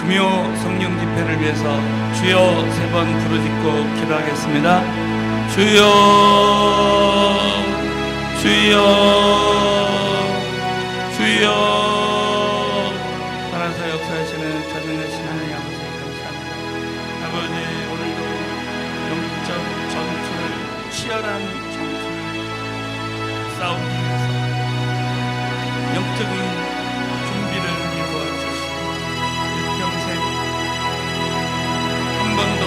금요 성령 집회를 위해서 주여 세 번 부르짖고 기도하겠습니다. 주여 주여 주여. 살아서 역사하시는 전능하신 하나님 아버지 감사합니다. 아버지, 오늘도 영적 전투를, 치열한 전투를 싸우기 위해서 영적인 준비를 이루어 주시고 일평생 한 번도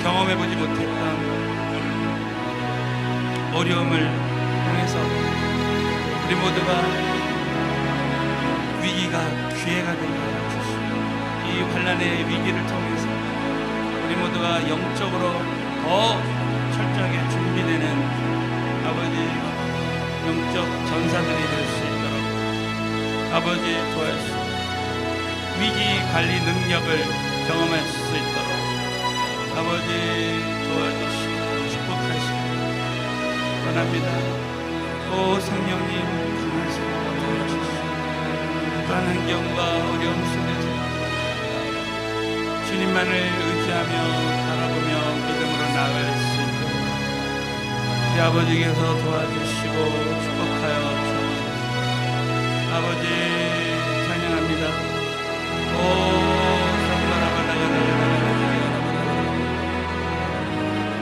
경험해보지 못했던 어려움을 통해서 우리 모두가 위기가 기회가 되게 하여 주시고 이 환난의 위기를 통해서 우리 모두가 영적으로 더 철저하게 준비되는 아버지 영적 전사들이 될 수 있도록 아버지 도와주시고 위기 관리 능력을 경험할 수 있도록 아버지 도와주시고 축복하시고 원합니다. 오 성령님 강하시고 도와주시고 또한 환경과 어려움 속에서 주님만을 의지하며 바라보며 믿음으로 나아갈 수 있도록 우리 아버지께서 도와주시고 축복하여 주옵소서. 아버지 찬양합니다. 오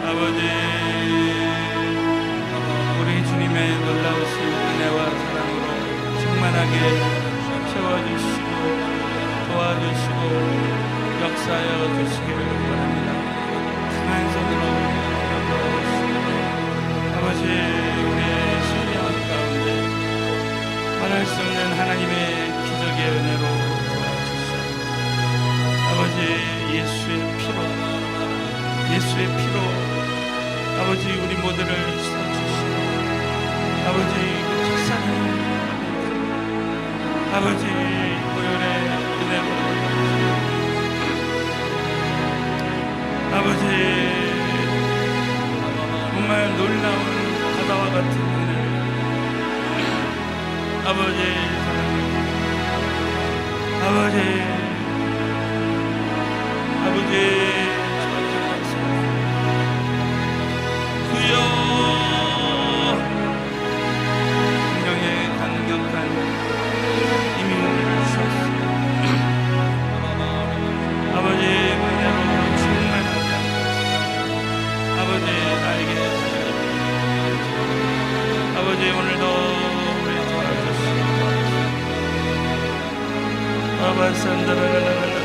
아버지, 우리 주님의 놀라우신 은혜와 사랑으로 충만하게 채워주시고 도와주시고 역사하여 주시기를 원합니다. 강한 손으로 역사하시고 아버지, 우리의 심령 가운데 말할 수 없는 하나님의 기적의 은혜로 도와주시옵소서. 아버지, 예수의 피로 아버지 우리 모두를 씻어주시고 아버지 그 책상을 아버지 보혈의 은혜로 아버지 정말 놀라운 바다와 같은 은혜를 아버지 아버지 주여 성령의 강력한 힘을 주셨습니다. 아버지 은혜로 충만하게 아버지 나에게 아버지 오늘도 우리 도와주시고 아바산다라라라라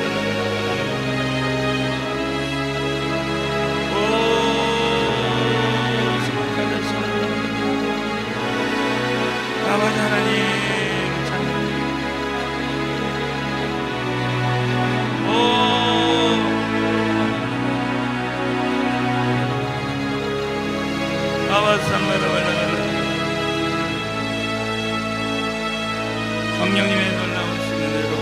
아버지 하나님 찬양합니다. 성령님의 놀라우신 은혜로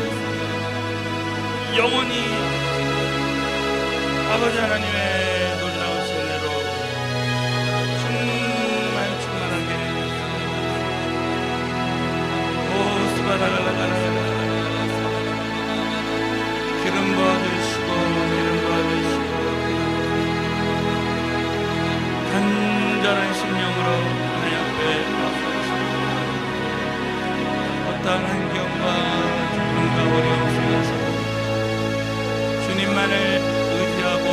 영원히 아버지 하나님의 놀라우신 은혜로 충만하게 기름 부어주시고 간절한 심령으로 하나님 앞에 나아가시고 어떠한 환경과 죽음과 어려움 속에서 주님만을 의지하고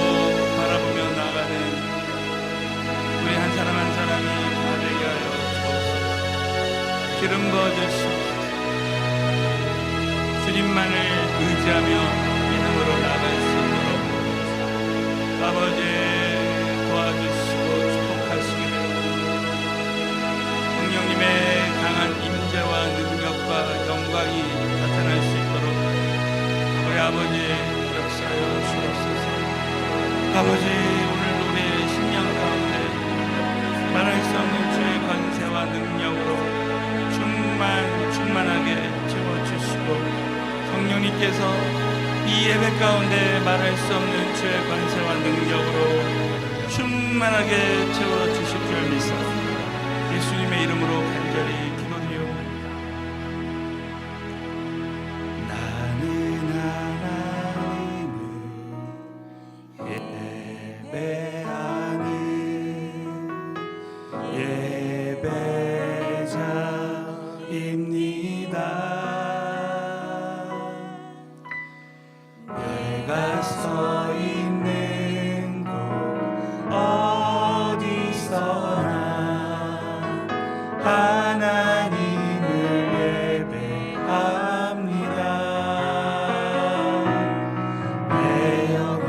바라보며 나아가는 우리 한 사람 한 사람이 다 되게 하여 주옵소서. 기름 부어주시고 주님만을 의지하며 믿음으로 나아갈 수 있도록 아버지 도와주시고 축복하시기를 성령님의 강한 임재와 능력과 영광이 나타날 수 있도록 우리 아버지 역사하여 주옵소서. 아버지 오늘도 우리의 심령 가운데 말할 수 없는 주의 권세와 능력으로 충만하게 채워주시고 성령님께서 이 예배 가운데 말할 수 없는 주의 권세와 능력으로 충만하게 채워주실 줄 믿사 예수님의 이름으로 간절히 기도드리옵나이다. 나는 하나 내가 서 있는 곳 어디서나 하나님을 예배합니다. 내 영혼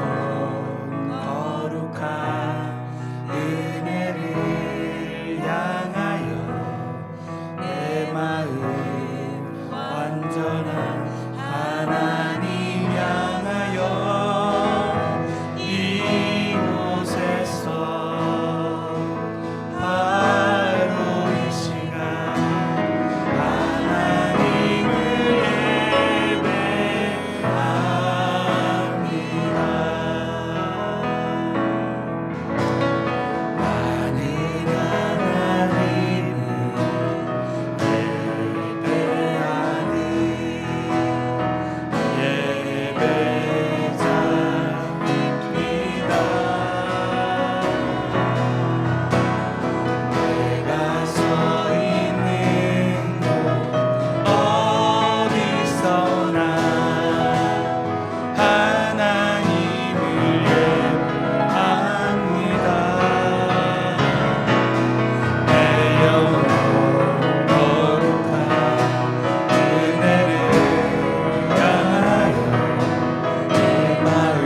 거룩한 은혜를 향하여 내 마음 완전한 하나님 향하여 이곳에서 바로 이 시간 하나님을 예배합니다. 나는 하나님을 예배하는 예배자입니다. 내가 서 있는 곳 어디서나 하나님을 예배합니다. 내 영혼 거룩한 은혜를 향하여 내 마음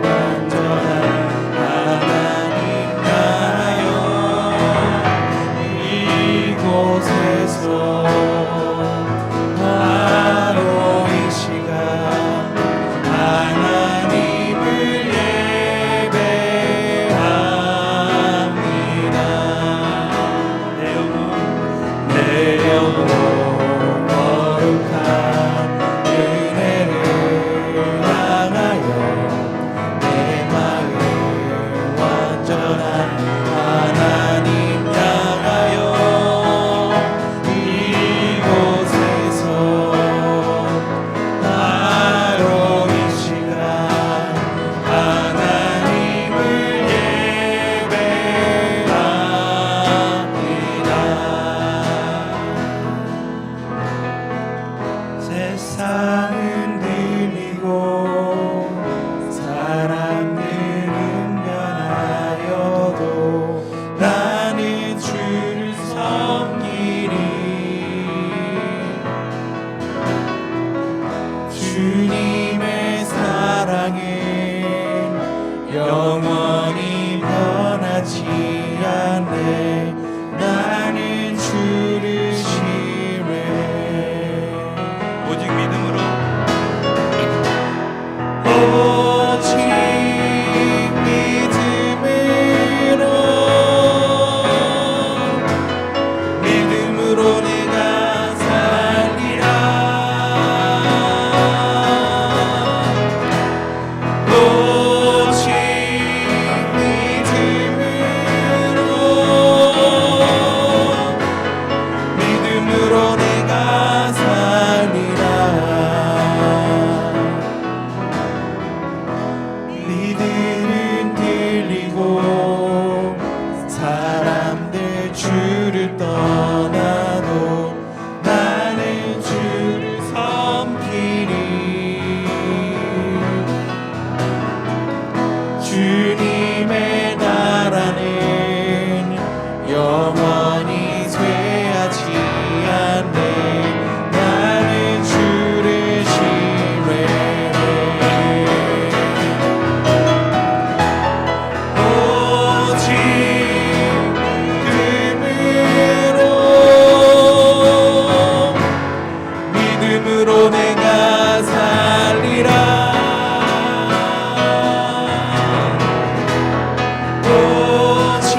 완전한 하나님 향하여 이곳에서 바로 이 시간 하나님을 예배합니다. 내 영혼 거룩한 은혜를 향하여 내 마음 완전한 하나님 향하여 이곳에서 바로 이 시간 하나님을 예배합니다. 세상은 들리고 사람들은 변하여도 나는 주를 섬기리. 주님의 사랑은 영원히 변하지 않네. 나는 주를 신뢰해. 오직 믿음으로 오직 믿음으로 내가 살리라. 오직 믿음으로 내가 살리라. 이들은 들리고 사람들 주를 떠나도 나는 주를 섬기리. 주님의 나라는 영원히 쇠하지 않네. 나는 주를 신뢰해. 오직 믿음으로 내가 살리라. 오직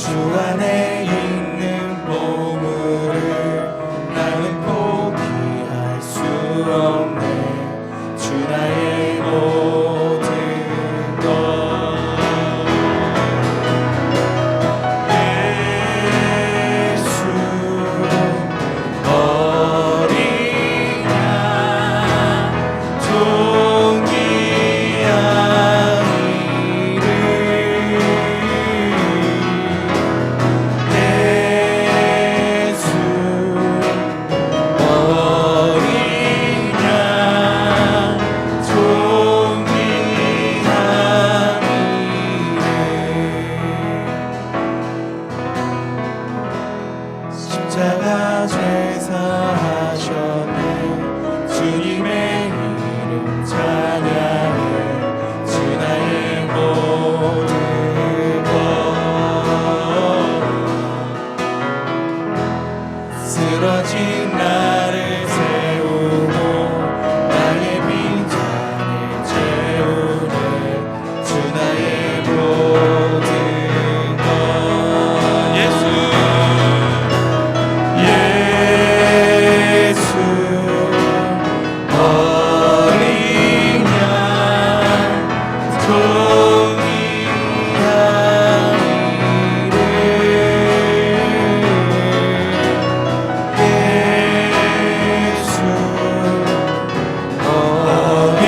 주 안에 있는 보물을 나는 포기할 수 없네. 주 나의 모든 것. 예수 어린 양 존귀한 이름. 예수 어린 양 존귀한 이름. 십자가 제사하셨네. 주님의 이름 찬양해. 주 나의 모든 것. 쓰러진 나를 세우고 나의 빈잔을 채우네. 주 나의 모든 것. 예수 어린 양 존귀한 이름. 예수 어린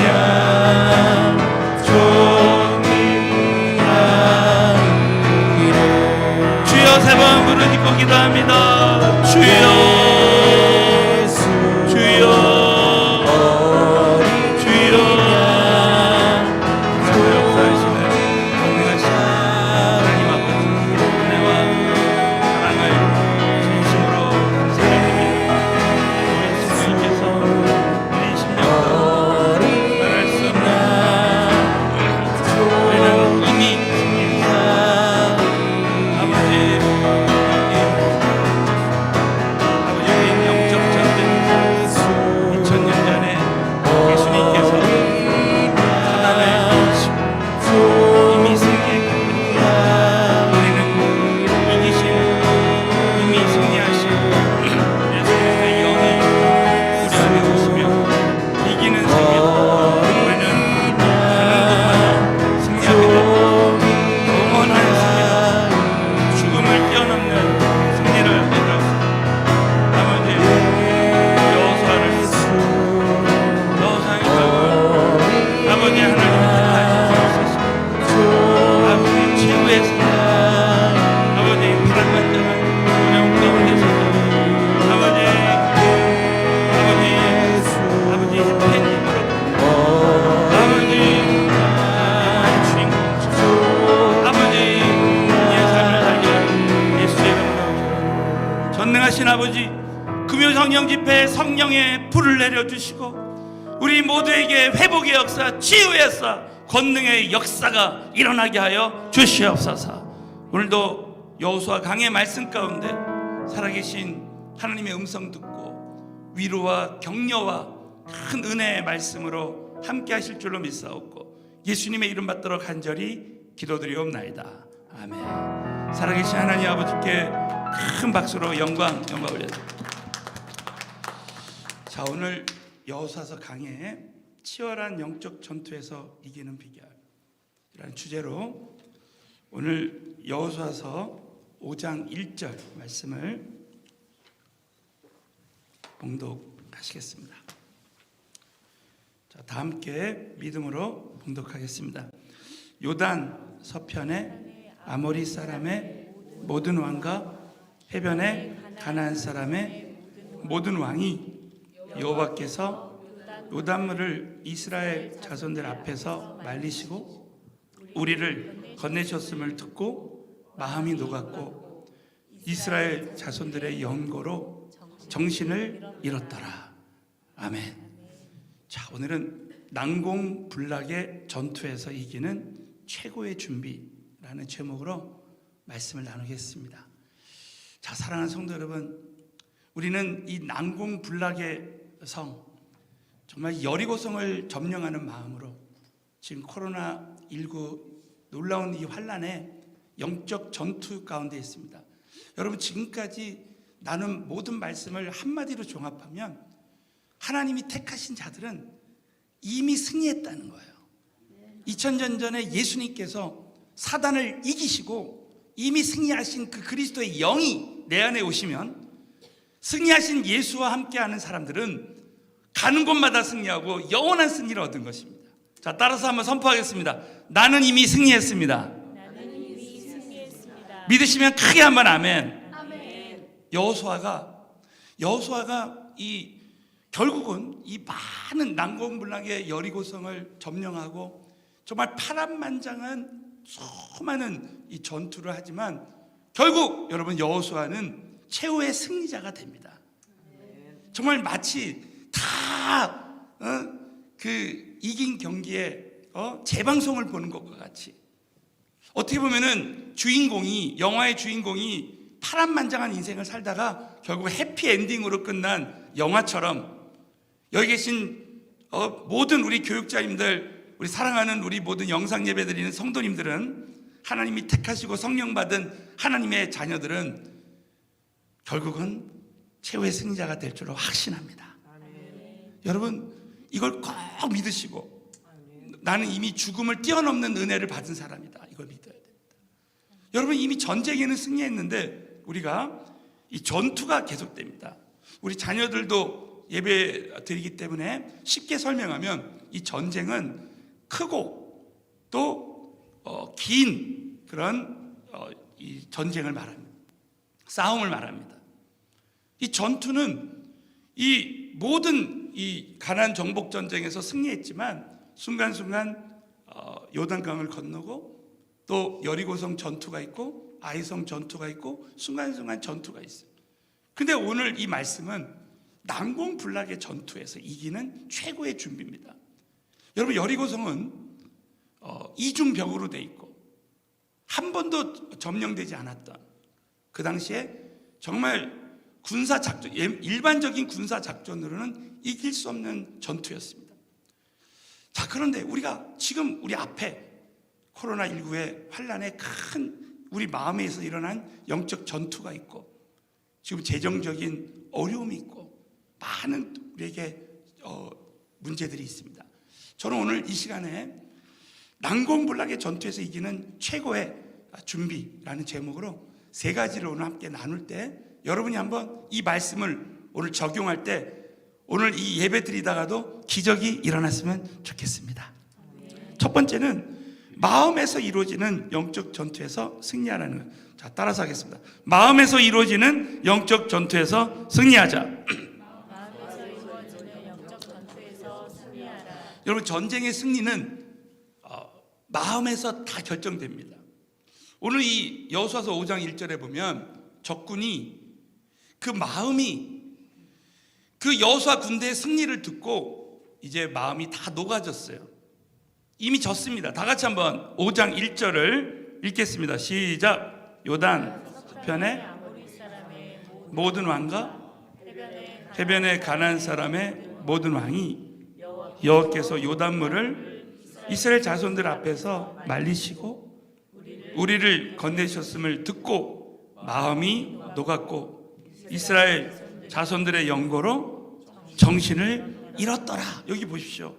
양 존귀한 이름. 주여 세 번 부르짖고 기도합니다. 주여 주여 주여 역사하시는 동행하신 하나님 아버지 은혜와 사랑을 진심으로 감사드립니다. 우리 성령님께서 우리 심령도 말할 수 없는 우리는 이미 아버지 아버지의 영적 전쟁에서 2000년 전에 예수님께서 사단을 이기시고 이미 승리했기 우리는 이기신 이미 승리하신 예수님의 영이 우리 안에 오시며 이기는 승리로 우리는 가는 곳마다 승리하게 되고 영원한 승리로 죽음을 뛰어넘는 승리를 얻게 되었습니다. 아버지 여호수아를 여호수아의 결과 아버지 하나님의 뜻하신 아버지 최후의 승리 아버지 불안간절한 두려움 가운데서도 아버지 팬님으로 아버지 주인공 아버지 우리의 삶을 살게 하는 예수의 이름으로 전능하신 아버지 금요 성령 집회에 성령의 불을 내려주시고 우리 모두에게 회복의 역사, 치유의 역사, 권능의 역사가 일어나게 하여 주시옵소서. 오늘도 여호수아 강의 말씀 가운데 살아계신 하나님의 음성 듣고 위로와 격려와 큰 은혜의 말씀으로 함께 하실 줄로 믿사옵고 예수님의 이름 받들어 간절히 기도드리옵나이다. 아멘. 살아계신 하나님 아버지께 큰 박수로 영광 올려드립니다. 자, 오늘 여호수아서 강의 치열한 영적 전투에서 이기는 비결이라는 주제로 오늘 여호수아서 5장 1절 말씀을 봉독하시겠습니다. 자, 다 함께 믿음으로 봉독하겠습니다. 요단 서편에 아모리 사람의 모든 왕과 해변에 가나안 사람의 모든 왕이 여호와께서 요단물을 이스라엘 자손들 앞에서 말리시고 우리를 건네셨음을 듣고 마음이 녹았고 이스라엘 자손들의 연고로 정신을 잃었더라. 아멘. 자, 오늘은 난공불락의 전투에서 이기는 최고의 준비라는 제목으로 말씀을 나누겠습니다. 자, 사랑하는 성도 여러분, 우리는 이 난공불락의 성, 정말 여리고성을 점령하는 마음으로 지금 코로나19 놀라운 이 환란에 영적 전투 가운데 있습니다. 여러분, 지금까지 나눈 모든 말씀을 한마디로 종합하면 하나님이 택하신 자들은 이미 승리했다는 거예요. 2000년 전에 예수님께서 사단을 이기시고 이미 승리하신 그 그리스도의 영이 내 안에 오시면 승리하신 예수와 함께하는 사람들은 가는 곳마다 승리하고 영원한 승리를 얻은 것입니다. 자, 따라서 한번 선포하겠습니다. 나는 이미 승리했습니다. 믿으시면 크게 한번 아멘. 여호수아가 결국은 이 많은 난공불락의 여리고성을 점령하고 정말 파란만장한 수많은 이 전투를 하지만 결국 여러분, 여호수아는 최후의 승리자가 됩니다. 정말 마치 다 이긴 경기에 재방송을 보는 것과 같이, 어떻게 보면은 영화의 주인공이 파란만장한 인생을 살다가 결국 해피엔딩으로 끝난 영화처럼, 여기 계신 모든 우리 교육자님들, 우리 사랑하는 우리 모든 영상 예배 드리는 성도님들은, 하나님이 택하시고 성령 받은 하나님의 자녀들은 결국은 최후의 승리자가 될 줄로 확신합니다. 여러분, 이걸 꼭 믿으시고, 나는 이미 죽음을 뛰어넘는 은혜를 받은 사람이다, 이걸 믿어야 됩니다. 여러분, 이미 전쟁에는 승리했는데 우리가 이 전투가 계속됩니다. 우리 자녀들도 예배 드리기 때문에 쉽게 설명하면 이 전쟁은 크고 또 긴 그런 이 전쟁을 말합니다. 싸움을 말합니다. 이 전투는 이 모든 이 가나안 정복 전쟁에서 승리했지만 순간순간 요단강을 건너고 또 여리고성 전투가 있고 아이성 전투가 있고 순간순간 전투가 있어요. 근데 오늘 이 말씀은 난공불락의 전투에서 이기는 최고의 준비입니다. 여러분, 여리고성은 이중벽으로 돼 있고 한 번도 점령되지 않았던, 그 당시에 정말 일반적인 군사 작전으로는 이길 수 없는 전투였습니다. 자, 그런데 우리가 지금 우리 앞에 코로나19의 환란에 큰 우리 마음에서 일어난 영적 전투가 있고, 지금 재정적인 어려움이 있고 많은 우리에게 문제들이 있습니다. 저는 오늘 이 시간에 난공불락의 전투에서 이기는 최고의 준비라는 제목으로 세 가지를 오늘 함께 나눌 때, 여러분이 한번 이 말씀을 오늘 적용할 때 오늘 이 예배 드리다가도 기적이 일어났으면 좋겠습니다. 첫 번째는 마음에서 이루어지는 영적 전투에서 승리하라는 거예요. 자, 따라서 하겠습니다. 마음에서 이루어지는 영적 전투에서 승리하자. 여러분, 전쟁의 승리는 마음에서 다 결정됩니다. 오늘 이 여호수아서 5장 1절에 보면 적군이 그 마음이 그 여호수아 군대의 승리를 듣고 이제 마음이 다 녹아졌어요. 이미 졌습니다. 다 같이 한번 5장 1절을 읽겠습니다. 시작. 요단 서편의 모든 왕과 해변의 가나안 사람의 모든 왕이 여호와께서 요단물을 이스라엘 자손들 앞에서 말리시고 우리를 건네셨음을 듣고 마음이 녹았고 이스라엘 자손들의 영고로 정신을 잃었더라. 여기 보십시오.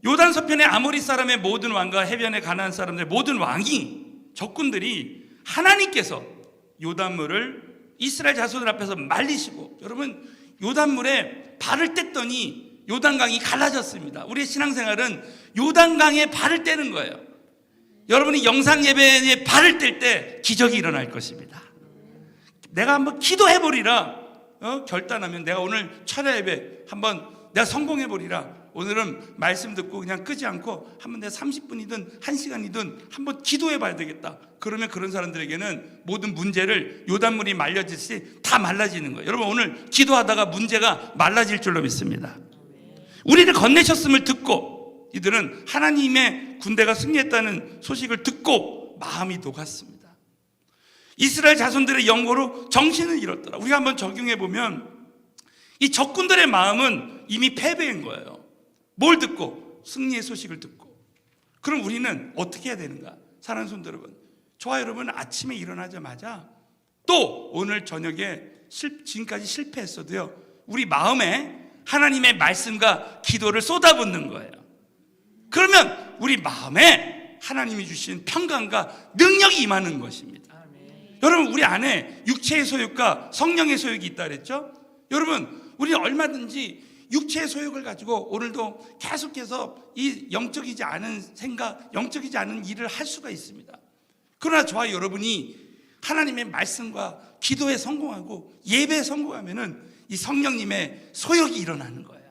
요단 서편의 아모리 사람의 모든 왕과 해변의 가나안 사람들의 모든 왕이, 적군들이 하나님께서 요단물을 이스라엘 자손들 앞에서 말리시고, 여러분, 요단물에 발을 뗐더니 요단강이 갈라졌습니다. 우리의 신앙생활은 요단강에 발을 떼는 거예요. 여러분이 영상 예배에 발을 뗄 때 기적이 일어날 것입니다. 내가 한번 기도해보리라 결단하면, 내가 오늘 철야 예배 한번 내가 성공해보리라, 오늘은 말씀 듣고 그냥 끄지 않고 한번 내가 30분이든 1시간이든 한번 기도해봐야 되겠다. 그러면 그런 사람들에게는 모든 문제를 요단물이 말려지듯이 다 말라지는 거예요. 여러분, 오늘 기도하다가 문제가 말라질 줄로 믿습니다. 우리를 건네셨음을 듣고, 이들은 하나님의 군대가 승리했다는 소식을 듣고 마음이 녹았습니다. 이스라엘 자손들의 영고로 정신을 잃었더라. 우리가 한번 적용해보면 이 적군들의 마음은 이미 패배인 거예요. 뭘 듣고? 승리의 소식을 듣고. 그럼 우리는 어떻게 해야 되는가? 사랑하는 성도 여러분, 저와 여러분 아침에 일어나자마자 또 오늘 저녁에 지금까지 실패했어도요, 우리 마음에 하나님의 말씀과 기도를 쏟아붓는 거예요. 그러면 우리 마음에 하나님이 주신 평강과 능력이 임하는 것입니다. 여러분, 우리 안에 육체의 소욕과 성령의 소욕이 있다 그랬죠? 여러분, 우리는 얼마든지 육체의 소욕을 가지고 오늘도 계속해서 이 영적이지 않은 생각, 영적이지 않은 일을 할 수가 있습니다. 그러나 저와 여러분이 하나님의 말씀과 기도에 성공하고 예배에 성공하면은 이 성령님의 소욕이 일어나는 거예요.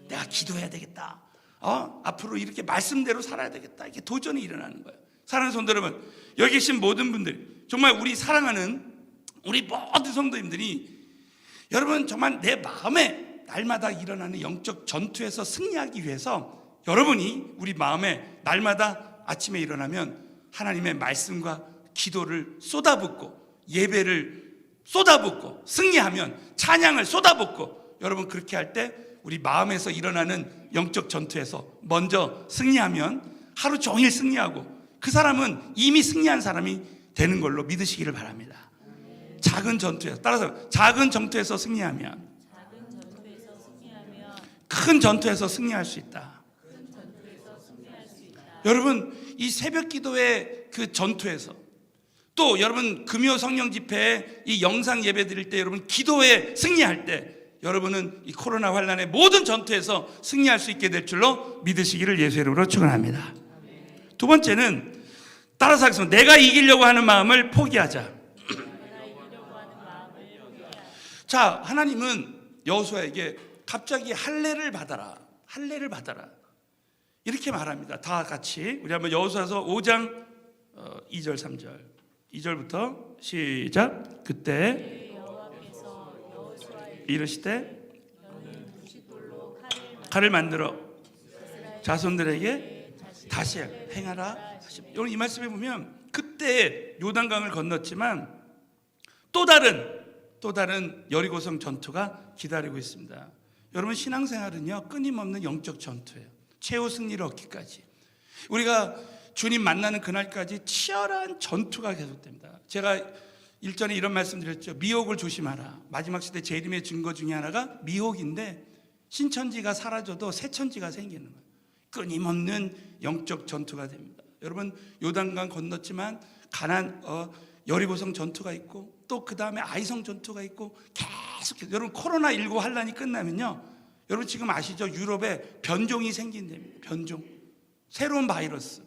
내가 기도해야 되겠다. 앞으로 이렇게 말씀대로 살아야 되겠다. 이게 도전이 일어나는 거예요. 사랑하는 성도 여러분, 여기 계신 모든 분들이 정말 우리 사랑하는 우리 모든 성도님들이 여러분 정말 내 마음에 날마다 일어나는 영적 전투에서 승리하기 위해서 여러분이 우리 마음에 날마다 아침에 일어나면 하나님의 말씀과 기도를 쏟아붓고 예배를 쏟아붓고 승리하면 찬양을 쏟아붓고 여러분 그렇게 할 때 우리 마음에서 일어나는 영적 전투에서 먼저 승리하면 하루 종일 승리하고 그 사람은 이미 승리한 사람이 되는 걸로 믿으시기를 바랍니다. 작은 전투에서, 따라서 작은 전투에서 승리하면 큰 전투에서 승리할 수 있다. 여러분, 이 새벽 기도의 그 전투에서 또 여러분 금요 성령 집회에 이 영상 예배 드릴 때 여러분 기도에 승리할 때 여러분은 이 코로나 환난의 모든 전투에서 승리할 수 있게 될 줄로 믿으시기를 예수의 이름으로 축원합니다. 두 번째는 따라서 하겠습니다. 내가 이기려고 하는 마음을 포기하자. 자, 하나님은 여호수아에게 갑자기 할례를 받아라, 할례를 받아라 이렇게 말합니다. 다 같이 우리 한번 여호수아서 5장 2절 3절 2절부터 시작. 그때 이르시되 칼을 만들어 자손들에게 다시 행하라. 여러분 이 말씀에 보면 그때 요단강을 건넜지만 또 다른 여리고성 전투가 기다리고 있습니다. 여러분 신앙생활은요 끊임없는 영적 전투예요. 최후 승리를 얻기까지 우리가 주님 만나는 그날까지 치열한 전투가 계속됩니다. 제가 일전에 이런 말씀 드렸죠. 미혹을 조심하라. 마지막 시대 재림의 증거 중에 하나가 미혹인데 신천지가 사라져도 새천지가 생기는 거예요. 끊임없는 영적 전투가 됩니다. 여러분 요단강 건넜지만 여리고성 전투가 있고 또 그 다음에 아이성 전투가 있고 계속해서 여러분 코로나19 환란이 끝나면요 여러분 지금 아시죠? 유럽에 변종이 생긴답니다. 변종, 새로운 바이러스.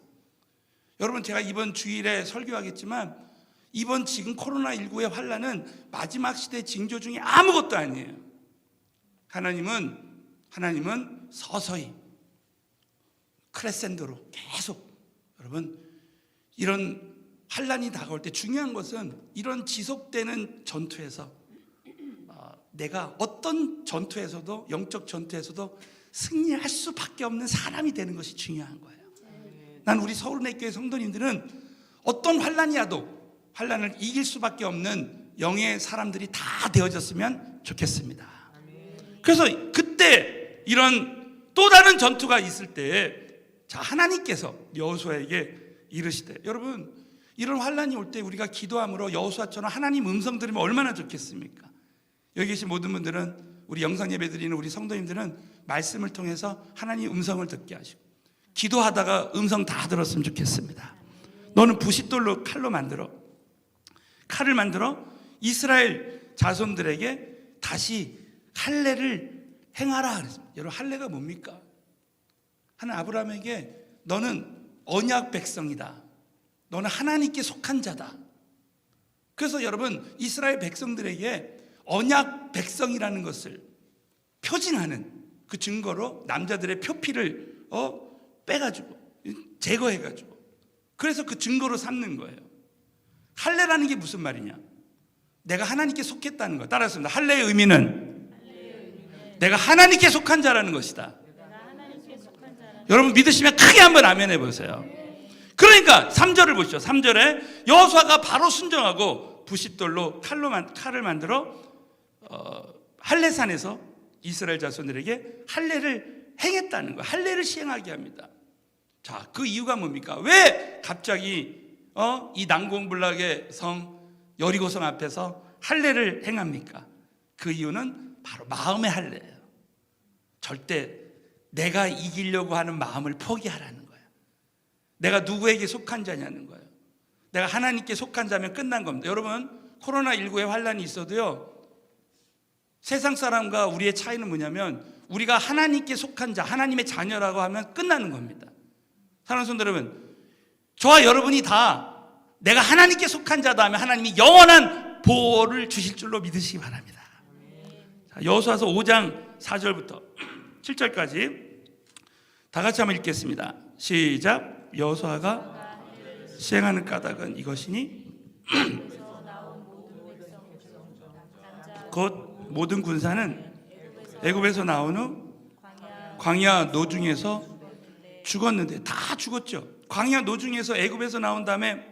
여러분 제가 이번 주일에 설교하겠지만 이번 지금 코로나19의 환란은 마지막 시대 징조 중에 아무것도 아니에요. 하나님은 서서히 크레센도로 계속 여러분 이런 환란이 다가올 때 중요한 것은 이런 지속되는 전투에서 내가 어떤 전투에서도 영적 전투에서도 승리할 수밖에 없는 사람이 되는 것이 중요한 거예요. 난 우리 서울내교회 성도님들은 어떤 환란이 와도 환란을 이길 수밖에 없는 영의 사람들이 다 되어졌으면 좋겠습니다. 그래서 그때 이런 또 다른 전투가 있을 때 자 하나님께서 여호수아에게 이르시되 여러분 이런 환란이 올 때 우리가 기도함으로 여호수아처럼 하나님 음성 들으면 얼마나 좋겠습니까? 여기 계신 모든 분들은 우리 영상 예배 드리는 우리 성도님들은 말씀을 통해서 하나님 음성을 듣게 하시고 기도하다가 음성 다 들었으면 좋겠습니다. 너는 부싯돌로 칼을 만들어 이스라엘 자손들에게 다시 할례를 행하라 그랬습니다. 여러분 할례가 뭡니까? 하나님 아브라함에게 너는 언약 백성이다. 너는 하나님께 속한 자다. 그래서 여러분 이스라엘 백성들에게 언약 백성이라는 것을 표징하는 그 증거로 남자들의 표피를 빼가지고 제거해가지고 그래서 그 증거로 삼는 거예요. 할례라는 게 무슨 말이냐? 내가 하나님께 속했다는 거. 따라했습니다. 할례의 의미는 내가 하나님께 속한 자라는 것이다. 여러분 믿으시면 크게 한번 아멘 해보세요. 그러니까 3절을 보시죠. 3절에 여호수아가 바로 순종하고 부싯돌로 칼을 만들어 할례산에서 이스라엘 자손들에게 할례를 행했다는 거예요. 할례를 시행하게 합니다. 자, 그 이유가 뭡니까? 왜 갑자기 이 난공불락의 성 여리고성 앞에서 할례를 행합니까? 그 이유는 바로 마음의 할례예요. 절대 내가 이기려고 하는 마음을 포기하라는 거예요. 내가 누구에게 속한 자냐는 거예요. 내가 하나님께 속한 자면 끝난 겁니다. 여러분, 코로나19의 환란이 있어도요, 세상 사람과 우리의 차이는 뭐냐면 우리가 하나님께 속한 자, 하나님의 자녀라고 하면 끝나는 겁니다. 사랑하는 성도 여러분, 저와 여러분이 다 내가 하나님께 속한 자다 하면 하나님이 영원한 보호를 주실 줄로 믿으시기 바랍니다. 자, 여호수아서 5장 4절부터 7절까지 다 같이 한번 읽겠습니다. 시작. 여호수아가 시행하는 까닭은 이것이니 곧 모든 군사는 애굽에서 나온 후 광야 노중에서 죽었는데, 다 죽었죠. 광야 노중에서 애굽에서 나온 다음에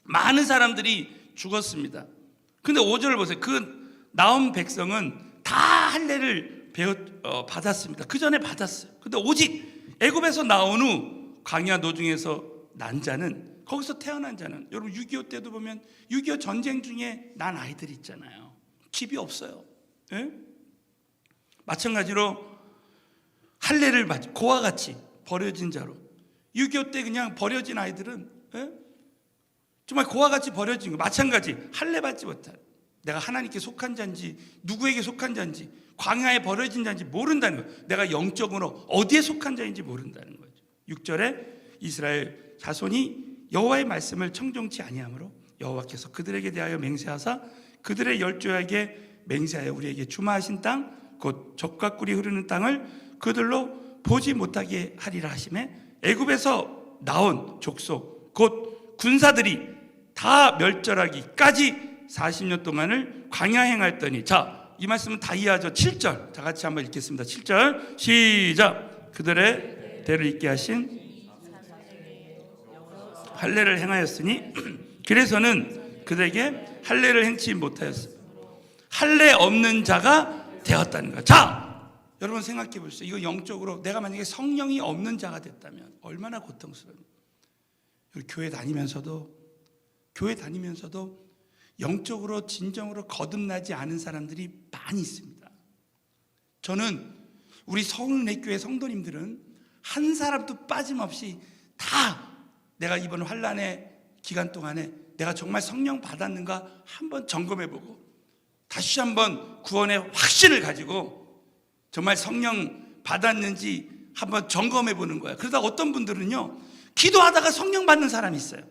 많은 사람들이 죽었습니다. 근데 5절을 보세요. 그 나온 백성은 다 할례를 받았습니다. 그 전에 받았어요. 근데 오직 애굽에서 나온 후 광야 노중에서 난 자는, 거기서 태어난 자는, 여러분 6.25 때도 보면 6.25 전쟁 중에 난 아이들 있잖아요. 집이 없어요. 예? 마찬가지로 할례를 받지, 고와 같이 버려진 자로, 6.25 때 그냥 버려진 아이들은, 예? 정말 고와 같이 버려진 거. 마찬가지 할례 받지 못한, 내가 하나님께 속한 자인지 누구에게 속한 자인지, 광야에 버려진 자인지 모른다는 거예요. 내가 영적으로 어디에 속한 자인지 모른다는 거죠. 6절에 이스라엘 자손이 여호와의 말씀을 청종치 아니하므로 여호와께서 그들에게 대하여 맹세하사 그들의 열조에게 맹세하여 우리에게 주마하신 땅 곧 젖과 꿀이 흐르는 땅을 그들로 보지 못하게 하리라 하시매, 애굽에서 나온 족속 곧 군사들이 다 멸절하기까지 40년 동안을 광야 행하였더니, 자, 이 말씀은 다 이해하죠. 7절 다 같이 한번 읽겠습니다. 7절 시작. 그들의 대를 잇게 하신 할례를 행하였으니 그래서는 그들에게 할례를 행치 못하였습니다. 할례 없는 자가 되었다는 거예요. 자, 여러분 생각해 보세요. 이거 영적으로 내가 만약에 성령이 없는 자가 됐다면 얼마나 고통스러워요. 교회 다니면서도 영적으로 진정으로 거듭나지 않은 사람들이 많이 있습니다. 저는 우리 서울내교회 성도님들은 한 사람도 빠짐없이 다 내가 이번 환란의 기간 동안에 내가 정말 성령 받았는가 한번 점검해보고 다시 한번 구원의 확신을 가지고 정말 성령 받았는지 한번 점검해보는 거예요. 그러다 어떤 분들은요, 기도하다가 성령 받는 사람이 있어요.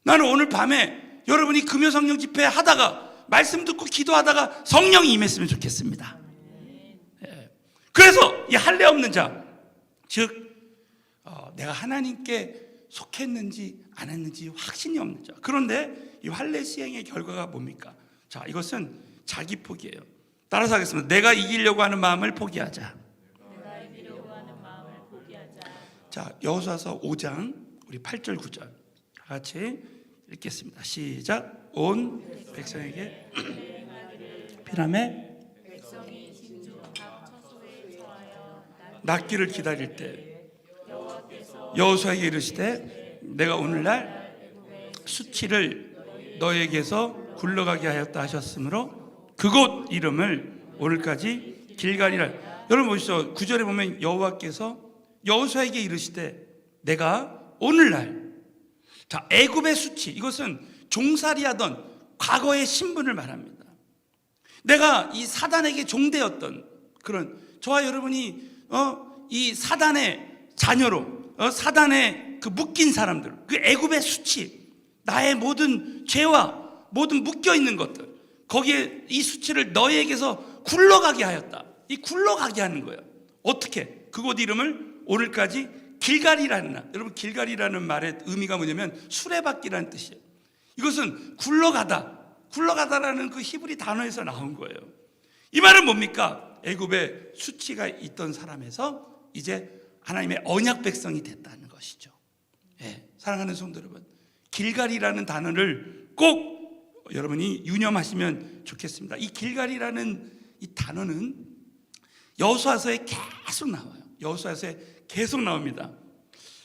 나는 오늘 밤에 여러분이 금요 성령 집회 하다가 말씀 듣고 기도하다가 성령이 임했으면 좋겠습니다. 예. 그래서 이 할례 없는 자, 즉 내가 하나님께 속했는지 안 했는지 확신이 없는 자. 그런데 이 할례 시행의 결과가 뭡니까? 자, 이것은 자기 포기예요. 따라서 하겠습니다. 내가 이기려고 하는 마음을 포기하자. 자, 여호수아서 5장 우리 8절 9절 다 같이 읽겠습니다. 시작. 온 백성에게 피라매 낫기를 기다릴 때 여호수아에게 이르시되 내가 오늘날 수치를 너에게서 굴러가게 하였다 하셨으므로 그곳 이름을 오늘까지 길갈이라. 여러분 보시죠. 9절에 보면 여호와께서 여호수아에게 이르시되 내가 오늘날, 자, 애굽의 수치, 이것은 종살이하던 과거의 신분을 말합니다. 내가 이 사단에게 종되었던 그런, 저와 여러분이 이 사단의 자녀로 사단에 그 묶인 사람들, 그 애굽의 수치, 나의 모든 죄와 모든 묶여있는 것들, 거기에 이 수치를 너희에게서 굴러가게 하였다. 이 굴러가게 하는 거예요. 어떻게? 그곳 이름을 오늘까지 길갈이라는 날. 여러분, 길갈이라는 말의 의미가 뭐냐면 수레바퀴라는 뜻이에요. 이것은 굴러가다라는 그 히브리 단어에서 나온 거예요. 이 말은 뭡니까? 애굽에 수치가 있던 사람에서 이제 하나님의 언약 백성이 됐다는 것이죠. 예, 사랑하는 성도 여러분, 길갈이라는 단어를 꼭 여러분이 유념하시면 좋겠습니다. 이 길갈이라는 이 단어는 여호수아서에 계속 나와요. 여호수아서에 계속 나옵니다.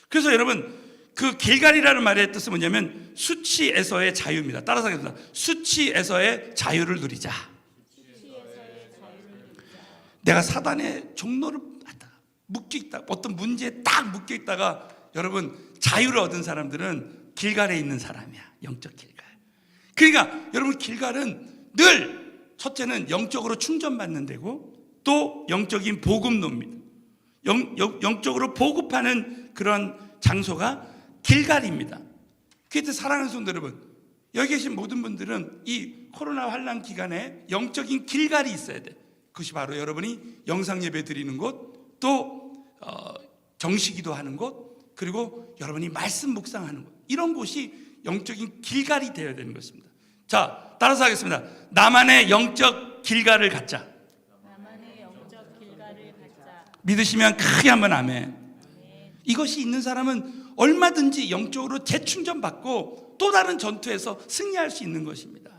그래서 여러분, 그 길갈이라는 말의 뜻은 뭐냐면 수치에서의 자유입니다. 따라서 하겠습니다. 수치에서의 자유를 누리자. 내가 사단의 종로를 묶여있다, 어떤 문제에 딱 묶여있다가 여러분 자유를 얻은 사람들은 길갈에 있는 사람이야. 영적 길갈. 그러니까 여러분 길갈은 늘 첫째는 영적으로 충전받는 데고 또 영적인 보급로입니다. 영적으로 보급하는 그런 장소가 길갈입니다. 그래서 사랑하는 성도 여러분, 여기 계신 모든 분들은 이 코로나 환난 기간에 영적인 길갈이 있어야 돼. 그것이 바로 여러분이 영상 예배 드리는 곳, 또 정시기도 하는 곳, 그리고 여러분이 말씀 묵상하는 곳, 이런 곳이 영적인 길갈이 되어야 되는 것입니다. 자, 따라서 하겠습니다. 나만의 영적 길갈을 갖자. 나만의 영적 길갈을 갖자. 믿으시면 크게 한번 아멘. 이것이 있는 사람은 얼마든지 영적으로 재충전받고 또 다른 전투에서 승리할 수 있는 것입니다.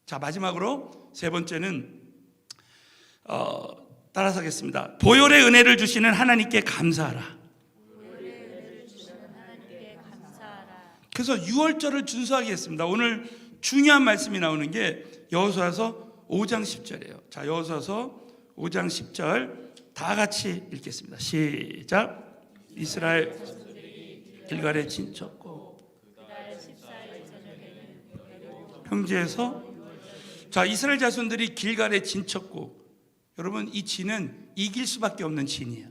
자, 마지막으로 세 번째는 따라서 하겠습니다. 보혈의 은혜를 주시는 하나님께 감사하라. 그래서 유월절을 준수하겠습니다. 오늘 중요한 말씀이 나오는 게 여호수아서 5장 10절이에요. 자, 여호수아서 5장 10절 다 같이 읽겠습니다. 시작. 이스라엘 길갈에 진쳤고 평지에서, 자, 이스라엘 자손들이 길갈에 진쳤고, 여러분 이 진은 이길 수밖에 없는 진이에요.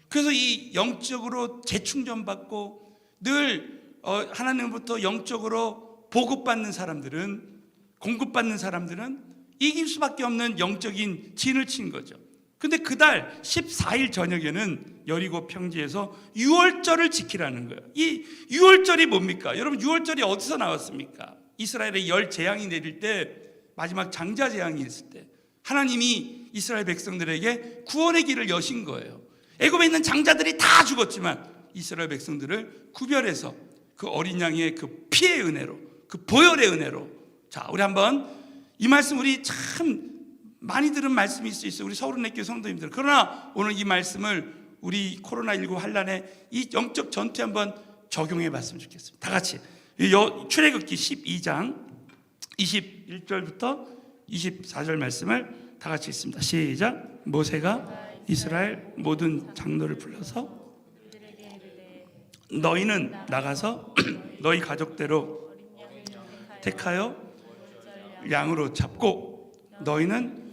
그래서 이 영적으로 재충전받고 늘 하나님부터 영적으로 보급받는 사람들은, 공급받는 사람들은 이길 수밖에 없는 영적인 진을 친 거죠. 근데 그달 14일 저녁에는 여리고 평지에서 유월절을 지키라는 거예요. 이 유월절이 뭡니까? 여러분 유월절이 어디서 나왔습니까? 이스라엘에 열 재앙이 내릴 때, 마지막 장자 재앙이 있을 때 하나님이 이스라엘 백성들에게 구원의 길을 여신 거예요. 애굽에 있는 장자들이 다 죽었지만 이스라엘 백성들을 구별해서 그 어린 양의 그 피의 은혜로, 그 보혈의 은혜로. 자, 우리 한번 이 말씀, 우리 참 많이 들은 말씀일 수 있어요. 우리 서울은혜교회 성도님들. 그러나 오늘 이 말씀을 우리 코로나19 환난에 이 영적 전투에 한번 적용해 봤으면 좋겠습니다. 다 같이 출애굽기 12장 21절부터 24절 말씀을 다 같이 읽습니다. 시작. 모세가 이스라엘 모든 장로를 불러서 너희는 나가서 너희 가족대로 택하여 양으로 잡고 너희는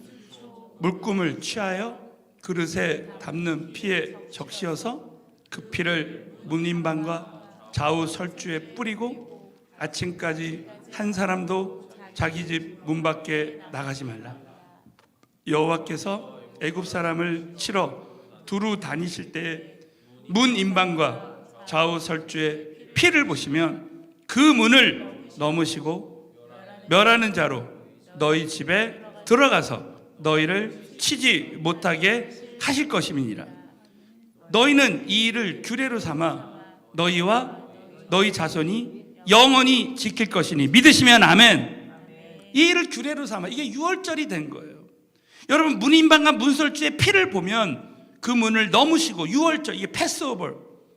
물꿈을 취하여 그릇에 담는 피에 적시어서 그 피를 문인방과 좌우 설주에 뿌리고 아침까지 한 사람도 자기 집 문 밖에 나가지 말라. 여호와께서 애굽 사람을 치러 두루 다니실 때에 문 인방과 좌우 설주에 피를 보시면 그 문을 넘으시고 멸하는 자로 너희 집에 들어가서 너희를 치지 못하게 하실 것임이니라. 너희는 이 일을 규례로 삼아 너희와 너희 자손이 영원히 지킬 것이니 믿으시면 아멘. 이 일을 규례로 삼아, 이게 유월절이 된 거예요. 여러분 문인방과 문설주의 피를 보면 그 문을 넘으시고, 유월절, 이게 패스오버,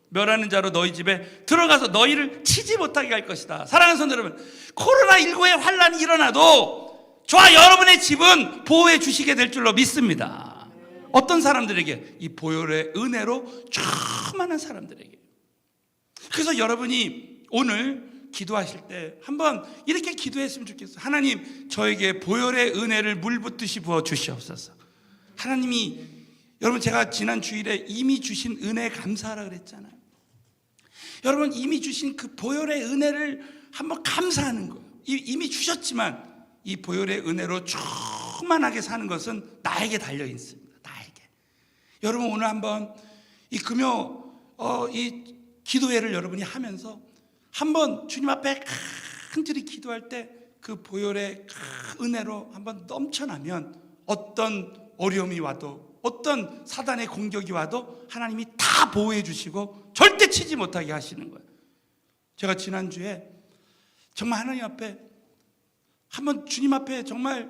멸하는 자로 너희 집에 들어가서 너희를 치지 못하게 할 것이다. 사랑하는 성도 여러분, 코로나19의 환란이 일어나도 저와 여러분의 집은 보호해 주시게 될 줄로 믿습니다. 어떤 사람들에게? 이 보혈의 은혜로 충만한 사람들에게. 그래서 여러분이 오늘 기도하실 때 한번 이렇게 기도했으면 좋겠어요. 하나님, 저에게 보혈의 은혜를 물붓듯이 부어 주시옵소서. 하나님이, 여러분 제가 지난 주일에 이미 주신 은혜 감사하라 그랬잖아요. 여러분 이미 주신 그 보혈의 은혜를 한번 감사하는 거예요. 이미 주셨지만 이 보혈의 은혜로 충만하게 사는 것은 나에게 달려 있습니다. 나에게. 여러분 오늘 한번 이 금요 이 기도회를 여러분이 하면서 한번 주님 앞에 간절히 기도할 때 그 보혈의 은혜로 한번 넘쳐나면 어떤 어려움이 와도, 어떤 사단의 공격이 와도 하나님이 다 보호해 주시고 절대 치지 못하게 하시는 거예요. 제가 지난주에 정말 하나님 앞에 한번, 주님 앞에 정말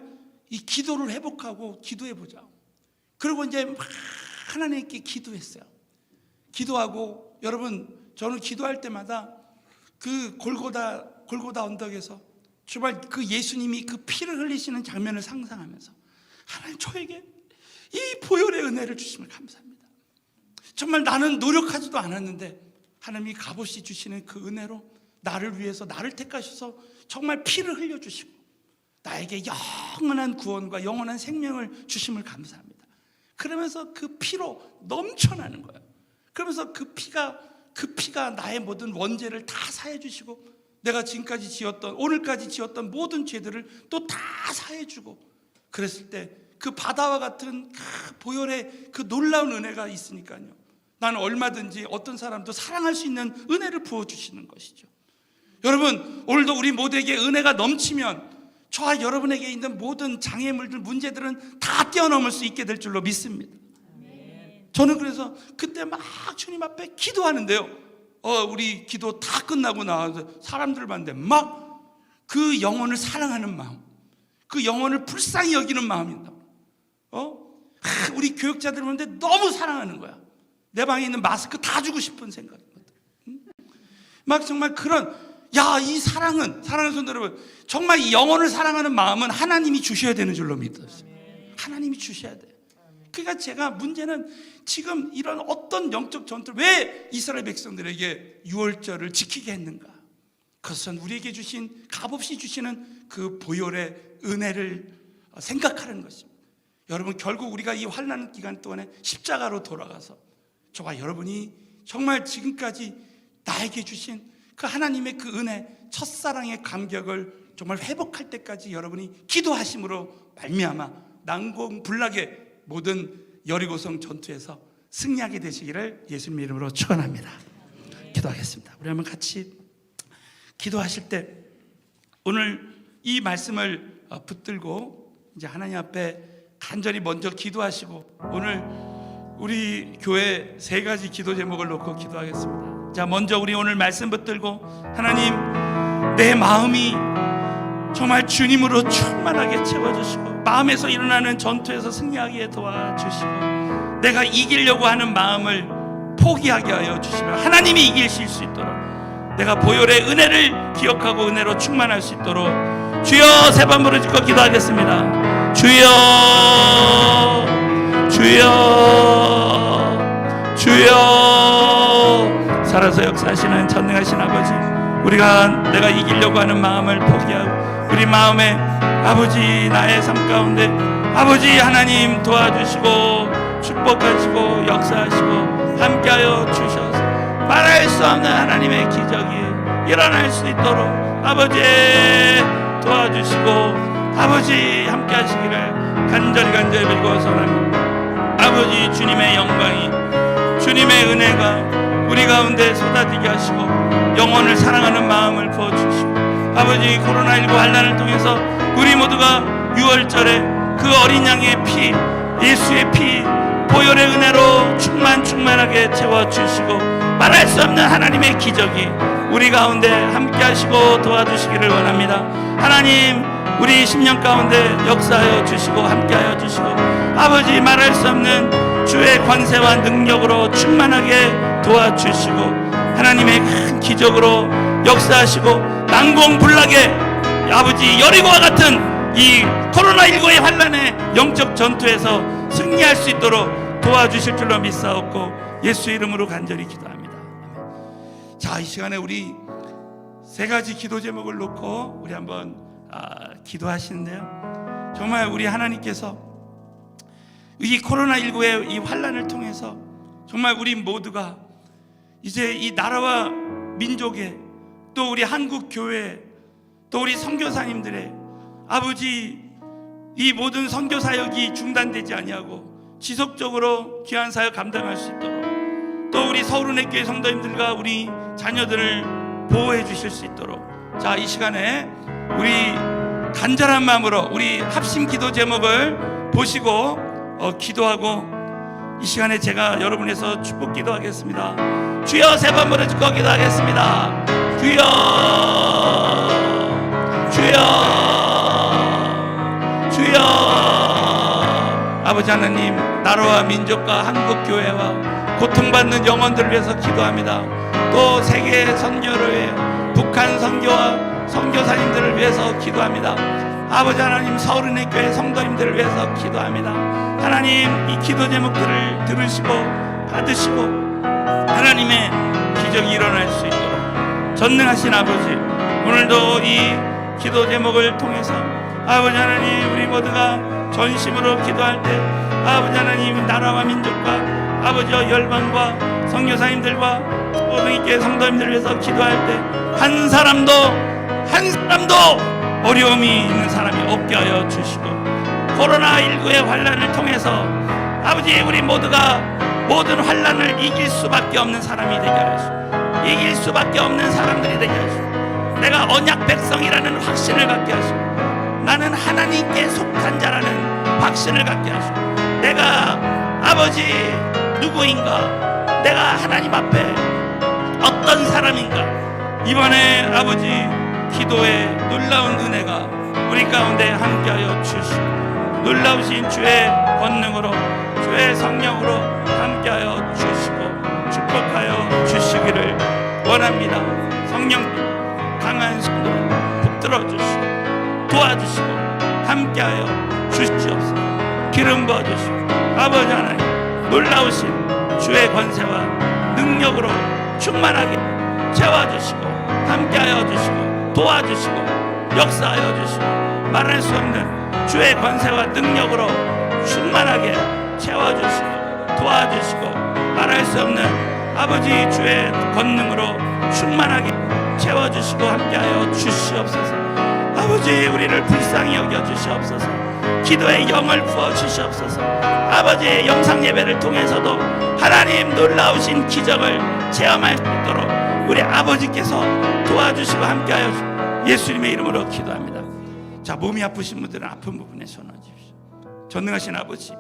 이 기도를 회복하고 기도해 보자. 그리고 이제 막 하나님께 기도했어요. 기도하고, 여러분 저는 기도할 때마다 그 골고다 언덕에서 정말 그 예수님이 그 피를 흘리시는 장면을 상상하면서 하나님 저에게 이 보혈의 은혜를 주심을 감사합니다. 정말 나는 노력하지도 않았는데 하나님이 값없이 주시는 그 은혜로 나를 위해서 나를 택하셔서 정말 피를 흘려주시고 나에게 영원한 구원과 영원한 생명을 주심을 감사합니다. 그러면서 그 피로 넘쳐나는 거예요. 그러면서 그 피가 나의 모든 원죄를 다 사해 주시고 내가 지금까지 지었던 오늘까지 지었던 모든 죄들을 또 다 사해 주고 그랬을 때 그 바다와 같은 그 보혈의 그 놀라운 은혜가 있으니까요. 나는 얼마든지 어떤 사람도 사랑할 수 있는 은혜를 부어 주시는 것이죠. 여러분, 오늘도 우리 모두에게 은혜가 넘치면 저와 여러분에게 있는 모든 장애물들, 문제들은 다 뛰어넘을 수 있게 될 줄로 믿습니다. 저는 그래서 그때 막 주님 앞에 기도하는데요. 우리 기도 다 끝나고 나와서 사람들 봤는데 막 그 영혼을 사랑하는 마음, 그 영혼을 불쌍히 여기는 마음이다. 우리 교육자들 보는데 너무 사랑하는 거야. 내 방에 있는 마스크 다 주고 싶은 생각이거든. 막 정말 그런 이 사랑하는 성도 여러분, 정말 이 영혼을 사랑하는 마음은 하나님이 주셔야 되는 줄로 믿었어요. 하나님이 주셔야 돼요. 그러니까 제가 문제는 지금 이런 어떤 영적 전투를 왜 이스라엘 백성들에게 유월절을 지키게 했는가? 그것은 우리에게 주신 값없이 주시는 그 보혈의 은혜를 생각하는 것입니다. 여러분, 결국 우리가 이 환난 기간 동안에 십자가로 돌아가서 저와 여러분이 정말 지금까지 나에게 주신 그 하나님의 그 은혜, 첫사랑의 감격을 정말 회복할 때까지 여러분이 기도하심으로 말미암아 난공불락의 모든 여리고성 전투에서 승리하게 되시기를 예수님 이름으로 축원합니다. 기도하겠습니다. 우리 한번 같이 기도하실 때 오늘 이 말씀을 붙들고 이제 하나님 앞에 간절히 먼저 기도하시고 오늘 우리 교회 3가지 기도 제목을 놓고 기도하겠습니다. 자, 먼저 우리 오늘 말씀 붙들고 하나님, 내 마음이 정말 주님으로 충만하게 채워주시고 마음에서 일어나는 전투에서 승리하게 도와주시고 내가 이기려고 하는 마음을 포기하게 하여 주시며 하나님이 이기실 수 있도록 내가 보혈의 은혜를 기억하고 은혜로 충만할 수 있도록 주여 3번 부르짖고 기도하겠습니다. 주여 주여 주여, 살아서 역사하시는 전능하신 아버지, 내가 이기려고 하는 마음을 포기하고 우리 마음에 아버지 나의 삶 가운데 아버지 하나님 도와주시고 축복하시고 역사하시고 함께하여 주셔서 말할 수 없는 하나님의 기적이 일어날 수 있도록 아버지 도와주시고 아버지 함께하시기를 간절히 빌고 선합니다. 아버지, 주님의 영광이, 주님의 은혜가 우리 가운데 쏟아지게 하시고 영혼을 사랑하는 마음을 부어주시고 아버지, 코로나19 환난을 통해서 우리 모두가 6월절에 그 어린 양의 피, 예수의 피, 보혈의 은혜로 충만하게 채워주시고 말할 수 없는 하나님의 기적이 우리 가운데 함께 하시고 도와주시기를 원합니다. 하나님, 우리 10년 가운데 역사하여 주시고 함께하여 주시고 아버지, 말할 수 없는 주의 권세와 능력으로 충만하게 도와주시고 하나님의 큰 기적으로 역사하시고 난공불락의 아버지 여리고와 같은 이 코로나19의 환난의 영적 전투에서 승리할 수 있도록 도와주실 줄로 믿사옵고 예수 이름으로 간절히 기도합니다. 자, 이 시간에 우리 3가지 기도 제목을 놓고 우리 한번 기도하시는데요, 정말 우리 하나님께서 이 코로나19의 이 환난을 통해서 정말 우리 모두가 이제 이 나라와 민족의 또 우리 한국 교회 또 우리 선교사님들의 아버지 이 모든 선교 사역이 중단되지 아니하고 지속적으로 귀한 사역 감당할 수 있도록 또 우리 서울은혜교회 성도님들과 우리 자녀들을 보호해 주실 수 있도록 자, 이 시간에 우리 간절한 마음으로 우리 합심 기도 제목을 보시고 기도하고 이 시간에 제가 여러분에서 축복 기도하겠습니다. 주여 3번 부르짖고 기도하겠습니다. 주여 주여 주여. 아버지 하나님, 나라와 민족과 한국교회와 고통받는 영혼들을 위해서 기도합니다. 또 세계 선교를 위해 북한 선교와 선교사님들을 위해서 기도합니다. 아버지 하나님, 서울은혜 교회 성도님들을 위해서 기도합니다. 하나님, 이 기도 제목들을 들으시고 받으시고 하나님의 기적이 일어날 수 있도록 전능하신 아버지, 오늘도 이 기도 제목을 통해서 아버지 하나님, 우리 모두가 전심으로 기도할 때 아버지 하나님, 나라와 민족과 아버지와 열방과 선교사님들과 모든 교회 성도님들을 위해서 기도할 때 한 사람도 어려움이 있는 사람이 없게 하여 주시고, 코로나19의 환란을 통해서 아버지, 우리 모두가 모든 환란을 이길 수밖에 없는 사람이 되게 하시고, 이길 수밖에 없는 사람들이 되게 하시고, 내가 언약 백성이라는 확신을 갖게 하시고, 나는 하나님께 속한 자라는 확신을 갖게 하시고, 내가 아버지 누구인가, 내가 하나님 앞에 어떤 사람인가, 이번에 아버지 기도의 놀라운 은혜가 우리 가운데 함께하여 주시고, 놀라우신 주의 권능으로 주의 성령으로 함께하여 주시고 축복하여 주시기를 원합니다. 성령 강한 손으로 붙들어 주시고 도와주시고 함께하여 주시옵소서. 기름 부어주시고 아버지 하나님, 놀라우신 주의 권세와 능력으로 충만하게 채워주시고 함께하여 주시고 도와주시고 역사하여 주시고, 말할 수 없는 주의 권세와 능력으로 충만하게 채워주시고 도와주시고, 말할 수 없는 아버지 주의 권능으로 충만하게 채워주시고 함께하여 주시옵소서. 아버지, 우리를 불쌍히 여겨 주시옵소서. 기도의 영을 부어 주시옵소서. 아버지의 영상 예배를 통해서도 하나님 놀라우신 기적을 체험할 수 있도록 우리 아버지께서 도와주시고 함께하여 주시옵소서. 예수님의 이름으로 기도합니다. 자, 몸이 아프신 분들은 아픈 부분에 손 얹으십시오. 전능하신 아버지,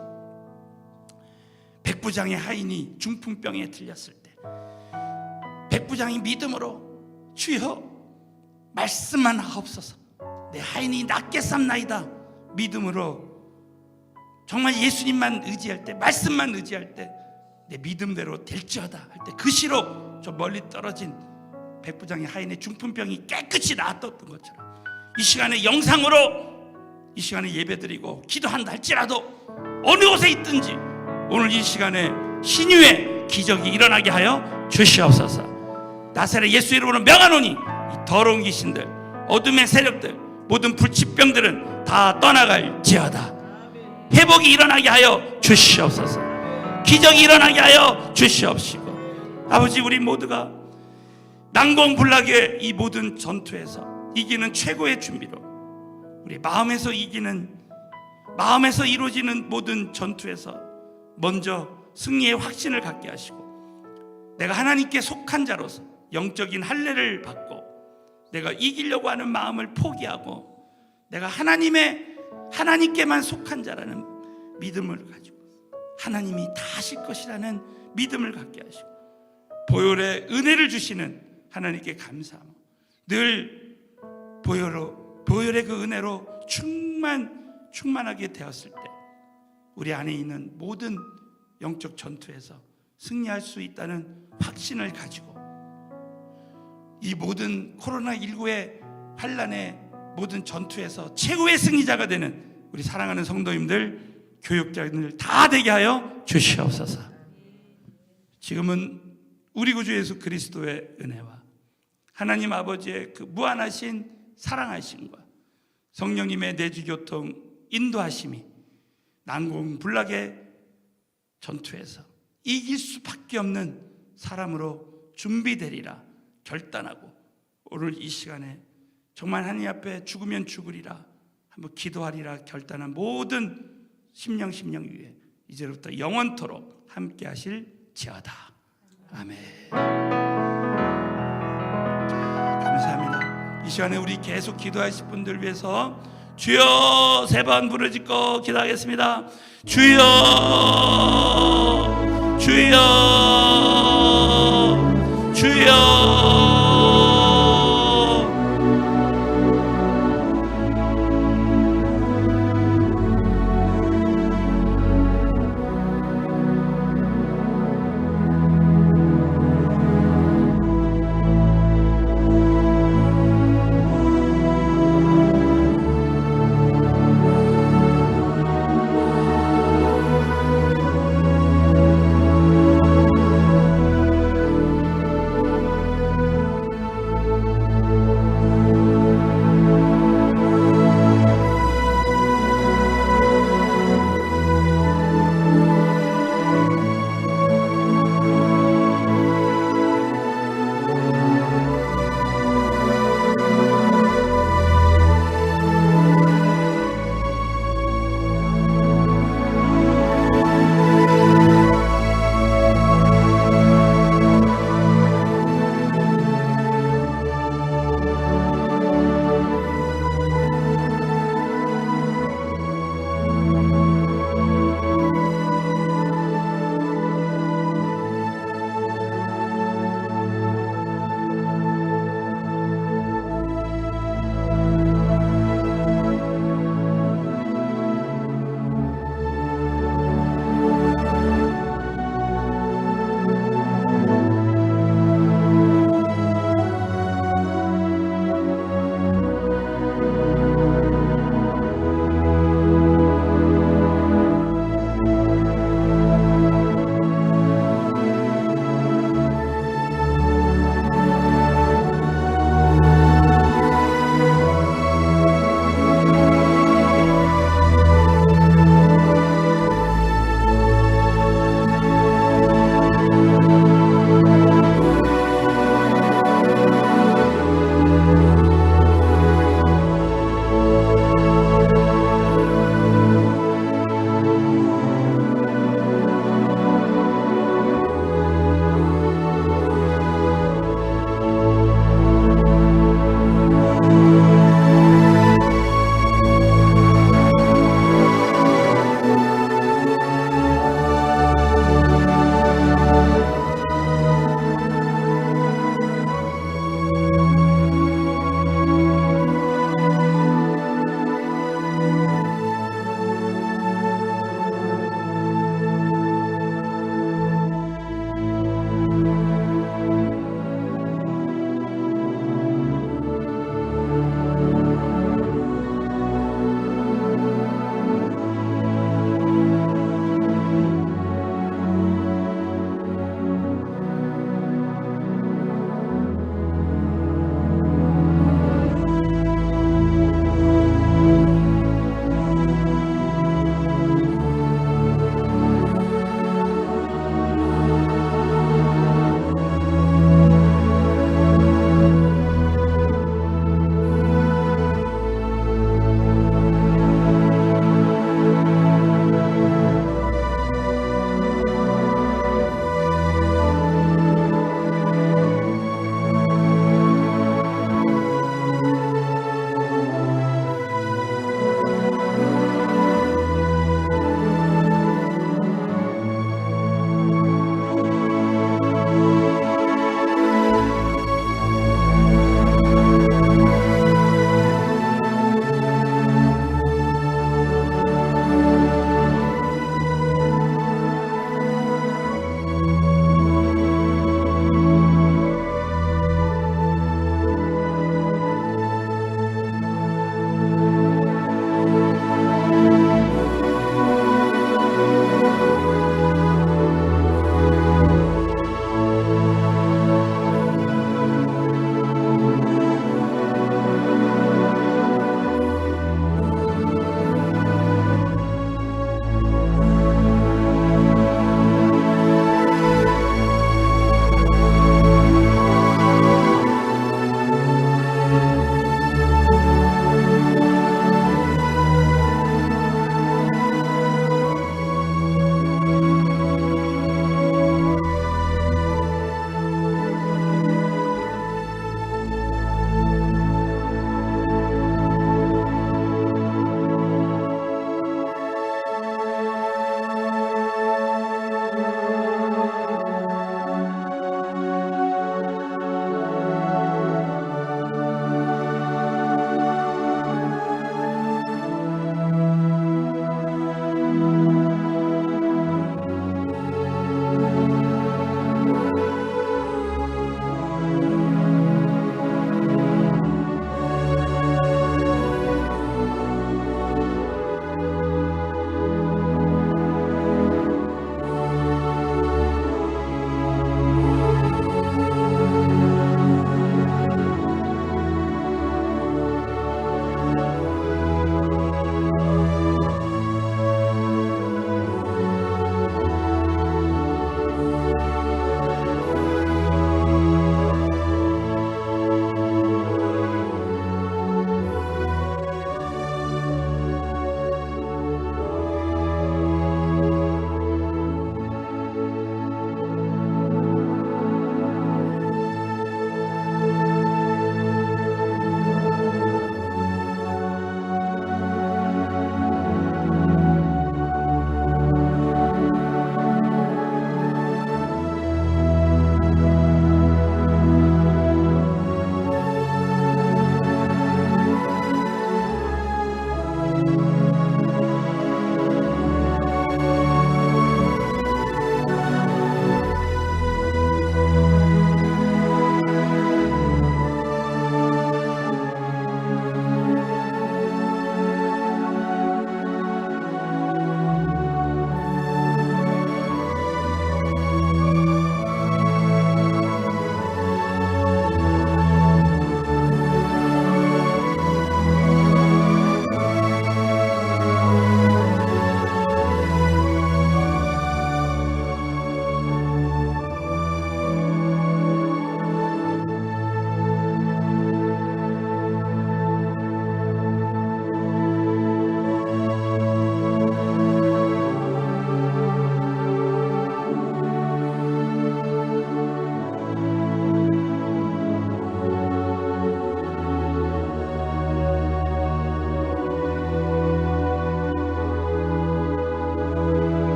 백부장의 하인이 중풍병에 들렸을 때 백부장이 믿음으로 주여 말씀만 하옵소서, 내 하인이 낫겠삼나이다, 믿음으로 정말 예수님만 의지할 때, 말씀만 의지할 때 내 믿음대로 될지어다 할 때 그 시로 저 멀리 떨어진 백부장의 하인의 중풍병이 깨끗이 나았던 것처럼 이 시간에 영상으로 이 시간에 예배드리고 기도한다 할지라도 어느 곳에 있든지 오늘 이 시간에 신유의 기적이 일어나게 하여 주시옵소서. 나사렛 예수 이름으로 명하노니 이 더러운 귀신들, 어둠의 세력들, 모든 불치병들은 다 떠나갈지어다. 회복이 일어나게 하여 주시옵소서. 기적이 일어나게 하여 주시옵시고, 아버지, 우리 모두가 난공불락의 이 모든 전투에서 이기는 최고의 준비로 우리 마음에서 이루어지는 모든 전투에서 먼저 승리의 확신을 갖게 하시고, 내가 하나님께 속한 자로서 영적인 할례를 받고 내가 이기려고 하는 마음을 포기하고 내가 하나님께만 속한 자라는 믿음을 가지고 하나님이 다 하실 것이라는 믿음을 갖게 하시고, 보혈의 은혜를 주시는 하나님께 감사하며 늘 보혈의 그 은혜로 충만하게 되었을 때 우리 안에 있는 모든 영적 전투에서 승리할 수 있다는 확신을 가지고 이 모든 코로나19의 환란의 모든 전투에서 최고의 승리자가 되는 우리 사랑하는 성도님들, 교육자들 다 되게 하여 주시옵소서. 지금은 우리 구주 예수 그리스도의 은혜와 하나님 아버지의 그 무한하신 사랑하심과 성령님의 내주교통 인도하심이 난공불락의 전투에서 이길 수밖에 없는 사람으로 준비되리라 결단하고, 오늘 이 시간에 정말 하나님 앞에 죽으면 죽으리라 한번 기도하리라 결단한 모든 심령 위에 이제부터 영원토록 함께 하실지어다. 아멘. 감사합니다. 이 시간에 우리 계속 기도하실 분들 위해서 주여 3번 부르짖고 기도하겠습니다. 주여, 주여, 주여.